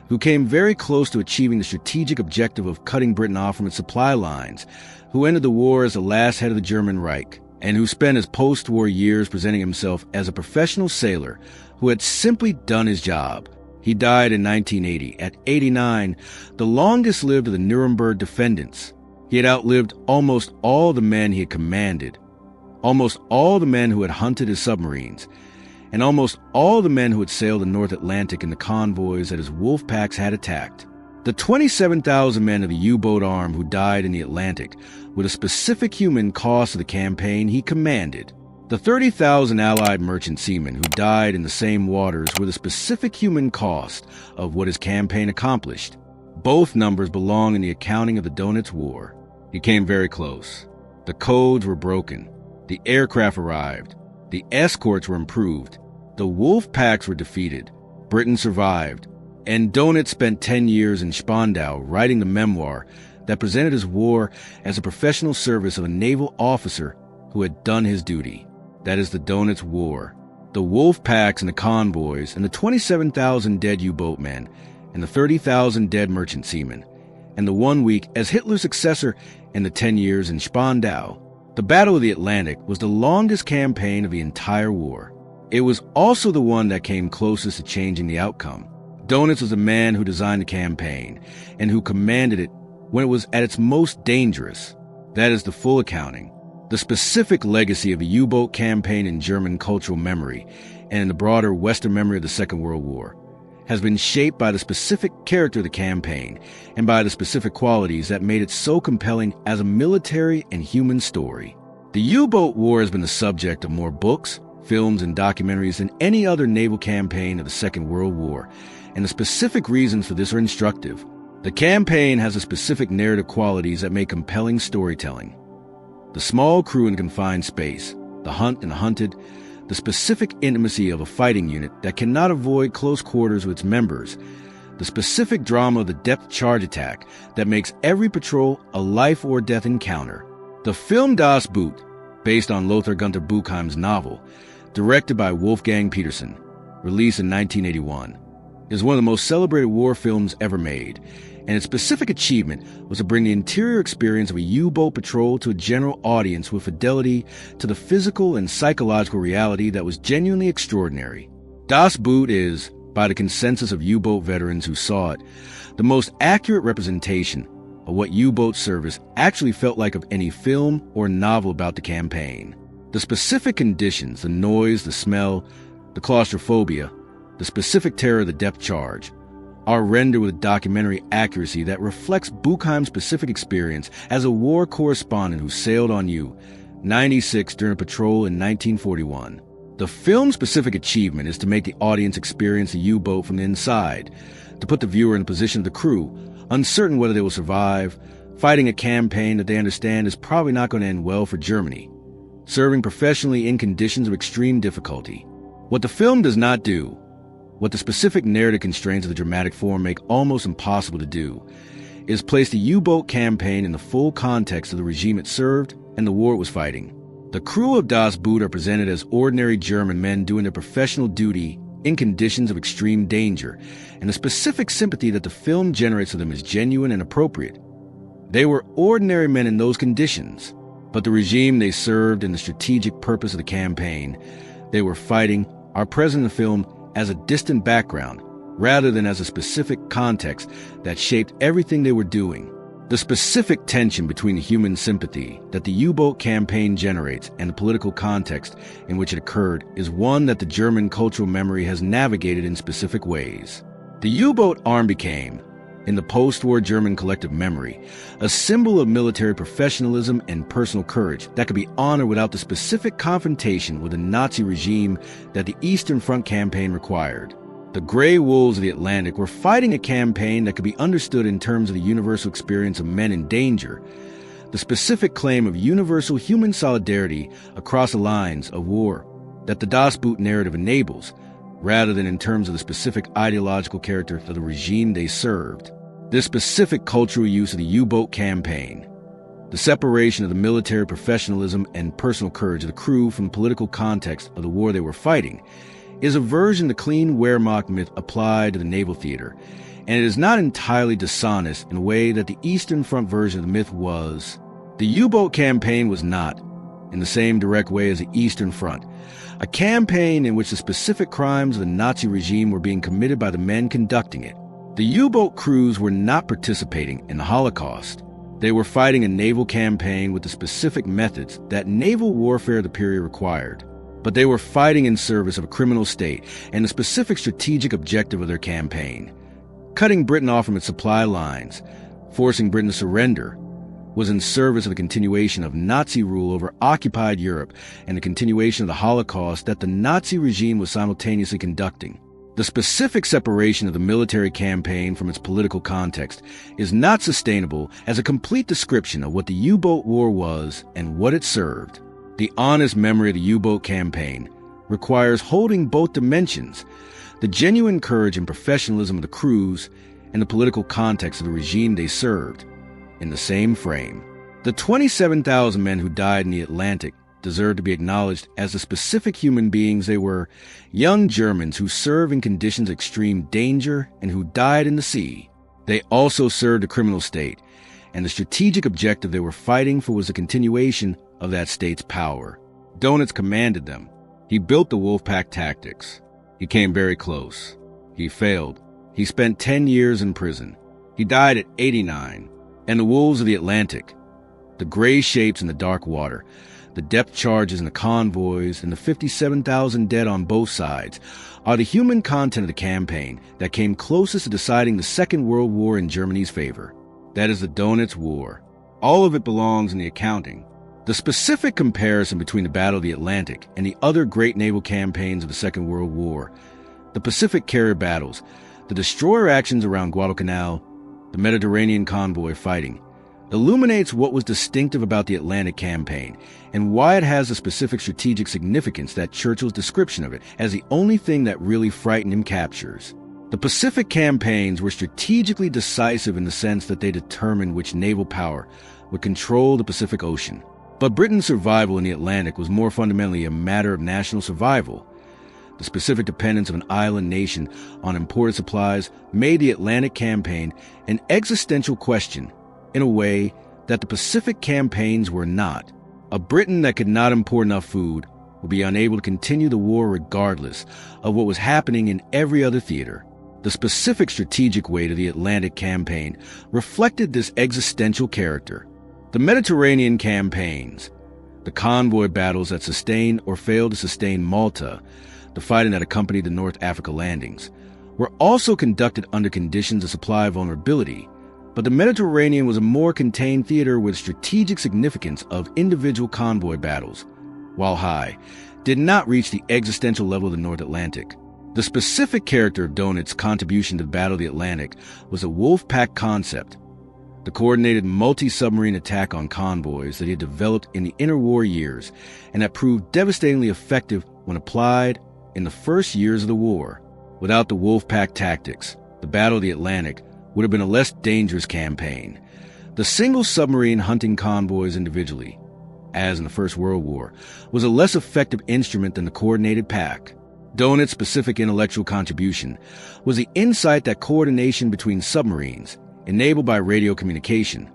[SPEAKER 4] who came very close to achieving the strategic objective of cutting Britain off from its supply lines, who ended the war as the last head of the German Reich, and who spent his post-war years presenting himself as a professional sailor who had simply done his job. He died in 1980, at 89, the longest lived of the Nuremberg defendants. He had outlived almost all the men he had commanded, almost all the men who had hunted his submarines, and almost all the men who had sailed the North Atlantic in the convoys that his wolf packs had attacked. The 27,000 men of the U-boat arm who died in the Atlantic were the specific human cost of the campaign he commanded. The 30,000 Allied merchant seamen who died in the same waters were the specific human cost of what his campaign accomplished. Both numbers belong in the accounting of the Dönitz War. He came very close. The codes were broken. The aircraft arrived. The escorts were improved. The wolf packs were defeated. Britain survived. And Dönitz spent 10 years in Spandau writing the memoir that presented his war as a professional service of a naval officer who had done his duty. That is the Dönitz War. The wolf packs and the convoys and the 27,000 dead U-boat men and the 30,000 dead merchant seamen and the 1 week as Hitler's successor and the 10 years in Spandau. The Battle of the Atlantic was the longest campaign of the entire war. It was also the one that came closest to changing the outcome. Dönitz was the man who designed the campaign and who commanded it when it was at its most dangerous. That is the full accounting. The specific legacy of the U-boat campaign in German cultural memory and in the broader Western memory of the Second World War has been shaped by the specific character of the campaign and by the specific qualities that made it so compelling as a military and human story. The U-boat war has been the subject of more books, films, and documentaries than any other naval campaign of the Second World War, and the specific reasons for this are instructive. The campaign has the specific narrative qualities that make compelling storytelling. The small crew in confined space, the hunt and the hunted, the specific intimacy of a fighting unit that cannot avoid close quarters with its members, the specific drama of the depth charge attack that makes every patrol a life or death encounter. The film Das Boot, based on Lothar Gunther Buchheim's novel, directed by Wolfgang Petersen, released in 1981, is one of the most celebrated war films ever made, and its specific achievement was to bring the interior experience of a U-boat patrol to a general audience with fidelity to the physical and psychological reality that was genuinely extraordinary. Das Boot is, by the consensus of U-boat veterans who saw it, the most accurate representation of what U-boat service actually felt like of any film or novel about the campaign. The specific conditions, the noise, the smell, the claustrophobia, the specific terror of the depth charge, are rendered with documentary accuracy that reflects Buchheim's specific experience as a war correspondent who sailed on U-96 during a patrol in 1941. The film's specific achievement is to make the audience experience the U-boat from the inside, to put the viewer in the position of the crew, uncertain whether they will survive, fighting a campaign that they understand is probably not going to end well for Germany, serving professionally in conditions of extreme difficulty. What the film does not do, what the specific narrative constraints of the dramatic form make almost impossible to do, is place the U-boat campaign in the full context of the regime it served and the war it was fighting. The crew of Das Boot are presented as ordinary German men doing their professional duty in conditions of extreme danger, and the specific sympathy that the film generates for them is genuine and appropriate. They were ordinary men in those conditions, but the regime they served and the strategic purpose of the campaign they were fighting are present in the film as a distant background, rather than as a specific context that shaped everything they were doing. The specific tension between the human sympathy that the U-boat campaign generates and the political context in which it occurred is one that the German cultural memory has navigated in specific ways. The U-boat arm became, in the post-war German collective memory, a symbol of military professionalism and personal courage that could be honored without the specific confrontation with the Nazi regime that the Eastern Front campaign required. The Grey Wolves of the Atlantic were fighting a campaign that could be understood in terms of the universal experience of men in danger, the specific claim of universal human solidarity across the lines of war that the Das Boot narrative enables, rather than in terms of the specific ideological character of the regime they served. This specific cultural use of the U-boat campaign, the separation of the military professionalism and personal courage of the crew from the political context of the war they were fighting, is a version of the clean Wehrmacht myth applied to the naval theater, and it is not entirely dishonest in a way that the Eastern Front version of the myth was. The U-boat campaign was not, in the same direct way as the Eastern Front, a campaign in which the specific crimes of the Nazi regime were being committed by the men conducting it. The U-boat crews were not participating in the Holocaust. They were fighting a naval campaign with the specific methods that naval warfare of the period required. But they were fighting in service of a criminal state and the specific strategic objective of their campaign. Cutting Britain off from its supply lines, forcing Britain to surrender, was in service of the continuation of Nazi rule over occupied Europe and the continuation of the Holocaust that the Nazi regime was simultaneously conducting. The specific separation of the military campaign from its political context is not sustainable as a complete description of what the U-boat war was and what it served. The honest memory of the U-boat campaign requires holding both dimensions, the genuine courage and professionalism of the crews and the political context of the regime they served, in the same frame. The 27,000 men who died in the Atlantic deserve to be acknowledged as the specific human beings they were, young Germans who served in conditions of extreme danger and who died in the sea. They also served a criminal state, and the strategic objective they were fighting for was the continuation of that state's power. Dönitz commanded them. He built the Wolfpack tactics. He came very close. He failed. He spent 10 years in prison. He died at 89. And the wolves of the Atlantic, the gray shapes in the dark water, the depth charges in the convoys, and the 57,000 dead on both sides are the human content of the campaign that came closest to deciding the Second World War in Germany's favor. That is the Dönitz War. All of it belongs in the accounting. The specific comparison between the Battle of the Atlantic and the other great naval campaigns of the Second World War, the Pacific carrier battles, the destroyer actions around Guadalcanal, the Mediterranean convoy fighting, illuminates what was distinctive about the Atlantic campaign and why it has a specific strategic significance that Churchill's description of it as the only thing that really frightened him captures. The Pacific campaigns were strategically decisive in the sense that they determined which naval power would control the Pacific Ocean. But Britain's survival in the Atlantic was more fundamentally a matter of national survival. The specific dependence of an island nation on imported supplies made the Atlantic campaign an existential question in a way that the Pacific campaigns were not. A Britain that could not import enough food would be unable to continue the war regardless of what was happening in every other theater. The specific strategic weight of the Atlantic campaign reflected this existential character. The Mediterranean campaigns, the convoy battles that sustained or failed to sustain Malta, the fighting that accompanied the North Africa landings, were also conducted under conditions of supply vulnerability, but the Mediterranean was a more contained theater with strategic significance of individual convoy battles, while high, did not reach the existential level of the North Atlantic. The specific character of Dönitz's contribution to the Battle of the Atlantic was a Wolfpack concept, the coordinated multi-submarine attack on convoys that he had developed in the interwar years and that proved devastatingly effective when applied in the first years of the war. Without the Wolfpack tactics, the Battle of the Atlantic would have been a less dangerous campaign. The single submarine hunting convoys individually, as in the First World War, was a less effective instrument than the coordinated pack. Dönitz's specific intellectual contribution was the insight that coordination between submarines, enabled by radio communication,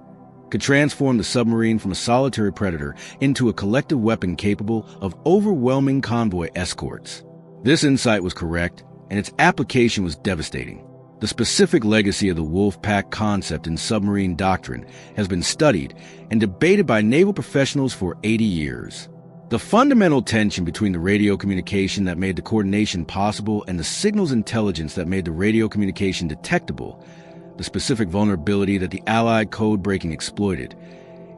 [SPEAKER 4] could transform the submarine from a solitary predator into a collective weapon capable of overwhelming convoy escorts. This insight was correct, and its application was devastating. The specific legacy of the Wolfpack concept in submarine doctrine has been studied and debated by naval professionals for 80 years. The fundamental tension between the radio communication that made the coordination possible and the signals intelligence that made the radio communication detectable the specific vulnerability that the Allied code-breaking exploited,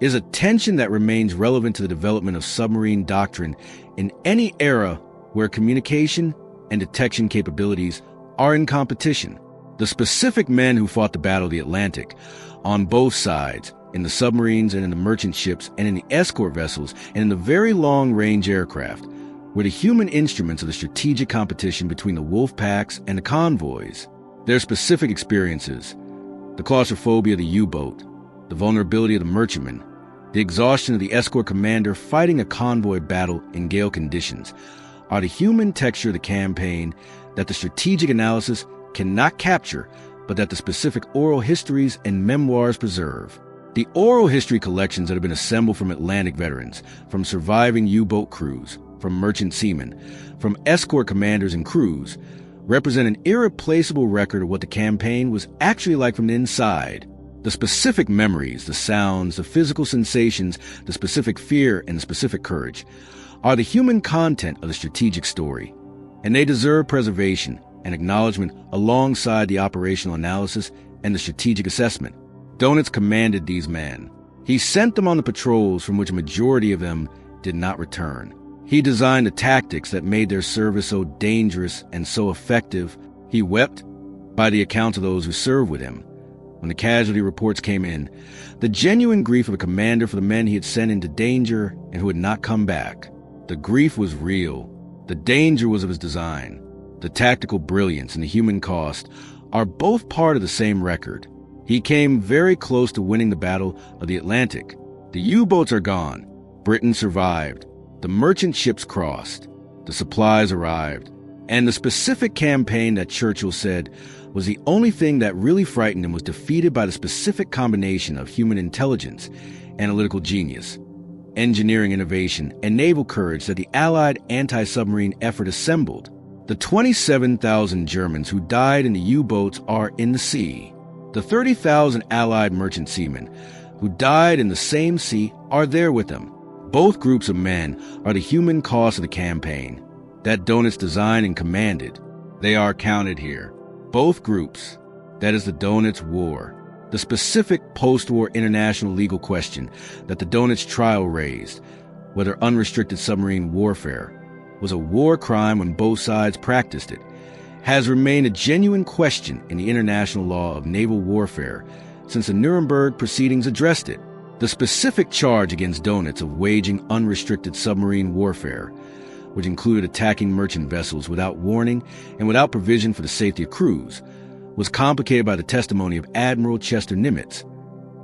[SPEAKER 4] is a tension that remains relevant to the development of submarine doctrine in any era where communication and detection capabilities are in competition. The specific men who fought the Battle of the Atlantic, on both sides, in the submarines and in the merchant ships and in the escort vessels and in the very long-range aircraft, were the human instruments of the strategic competition between the wolf packs and the convoys. Their specific experiences, the claustrophobia of the U-boat, the vulnerability of the merchantman, the exhaustion of the escort commander fighting a convoy battle in gale conditions, are the human texture of the campaign that the strategic analysis cannot capture, but that the specific oral histories and memoirs preserve. The oral history collections that have been assembled from Atlantic veterans, from surviving U-boat crews, from merchant seamen, from escort commanders and crews, represent an irreplaceable record of what the campaign was actually like from the inside. The specific memories, the sounds, the physical sensations, the specific fear, and the specific courage are the human content of the strategic story, and they deserve preservation and acknowledgement alongside the operational analysis and the strategic assessment. Dönitz commanded these men. He sent them on the patrols from which a majority of them did not return. He designed the tactics that made their service so dangerous and so effective. He wept by the accounts of those who served with him. When the casualty reports came in, the genuine grief of a commander for the men he had sent into danger and who had not come back. The grief was real. The danger was of his design. The tactical brilliance and the human cost are both part of the same record. He came very close to winning the Battle of the Atlantic. The U-boats are gone. Britain survived. The merchant ships crossed. The supplies arrived. And the specific campaign that Churchill said was the only thing that really frightened him was defeated by the specific combination of human intelligence, analytical genius, engineering innovation, and naval courage that the Allied anti-submarine effort assembled. The 27,000 Germans who died in the U-boats are in the sea. The 30,000 Allied merchant seamen who died in the same sea are there with them. Both groups of men are the human cost of the campaign that Dönitz designed and commanded. They are counted here. Both groups, that is the Dönitz War, the specific post-war international legal question that the Dönitz trial raised, whether unrestricted submarine warfare was a war crime when both sides practiced it, has remained a genuine question in the international law of naval warfare since the Nuremberg proceedings addressed it. The specific charge against Dönitz of waging unrestricted submarine warfare, which included attacking merchant vessels without warning and without provision for the safety of crews, was complicated by the testimony of Admiral Chester Nimitz,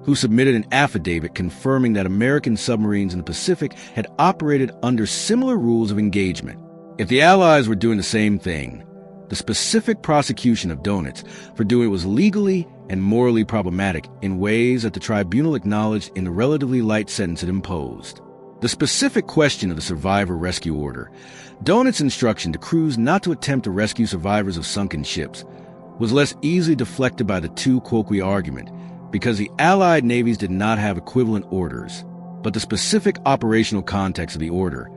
[SPEAKER 4] who submitted an affidavit confirming that American submarines in the Pacific had operated under similar rules of engagement. If the Allies were doing the same thing, the specific prosecution of Dönitz for doing it was legally and morally problematic in ways that the tribunal acknowledged in the relatively light sentence it imposed. The specific question of the survivor rescue order, Dönitz's instruction to crews not to attempt to rescue survivors of sunken ships, was less easily deflected by the tu quoque argument because the Allied navies did not have equivalent orders, but the specific operational context of the order,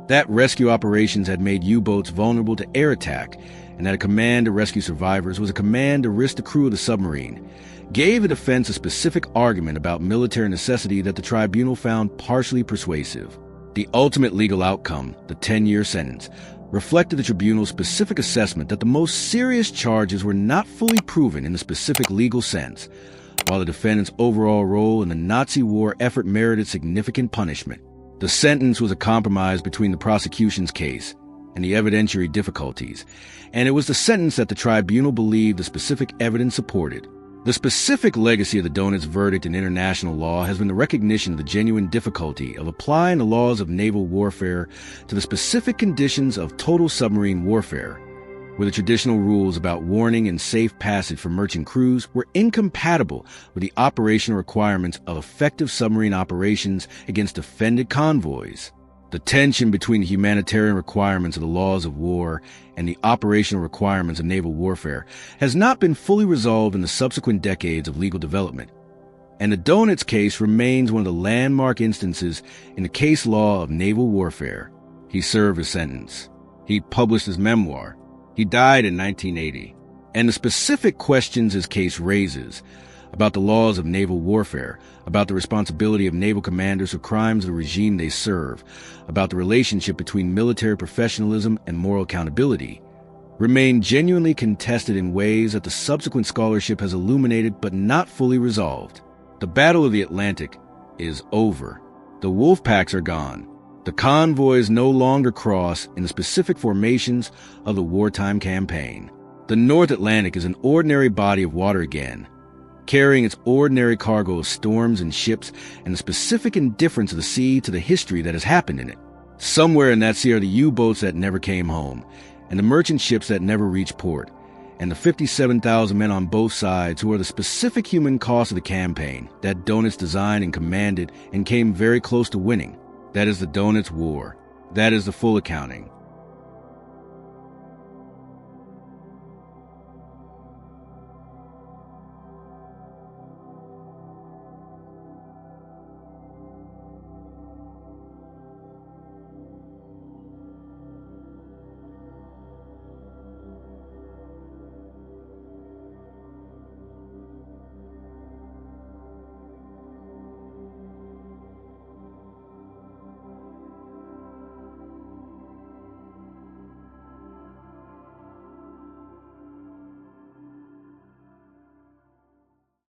[SPEAKER 4] that rescue operations had made U-boats vulnerable to air attack, and that a command to rescue survivors was a command to risk the crew of the submarine, gave the defense a specific argument about military necessity that the tribunal found partially persuasive. The ultimate legal outcome, the 10-year sentence, reflected the tribunal's specific assessment that the most serious charges were not fully proven in the specific legal sense, while the defendant's overall role in the Nazi war effort merited significant punishment. The sentence was a compromise between the prosecution's case and the evidentiary difficulties, and it was the sentence that the tribunal believed the specific evidence supported. The specific legacy of the Dönitz verdict in international law has been the recognition of the genuine difficulty of applying the laws of naval warfare to the specific conditions of total submarine warfare, where the traditional rules about warning and safe passage for merchant crews were incompatible with the operational requirements of effective submarine operations against defended convoys. The tension between the humanitarian requirements of the laws of war and the operational requirements of naval warfare has not been fully resolved in the subsequent decades of legal development, and the Dönitz case remains one of the landmark instances in the case law of naval warfare. He served his sentence. He published his memoir. He died in 1980. and the specific questions his case raises about the laws of naval warfare, about the responsibility of naval commanders for crimes of the regime they serve, about the relationship between military professionalism and moral accountability, remain genuinely contested in ways that the subsequent scholarship has illuminated but not fully resolved. The Battle of the Atlantic is over. The wolf packs are gone. The convoys no longer cross in the specific formations of the wartime campaign. The North Atlantic is an ordinary body of water again, carrying its ordinary cargo of storms and ships and the specific indifference of the sea to the history that has happened in it. Somewhere in that sea are the U-boats that never came home, and the merchant ships that never reached port, and the 57,000 men on both sides who are the specific human cost of the campaign that Dönitz designed and commanded and came very close to winning. That is the Dönitz War. That is the full accounting.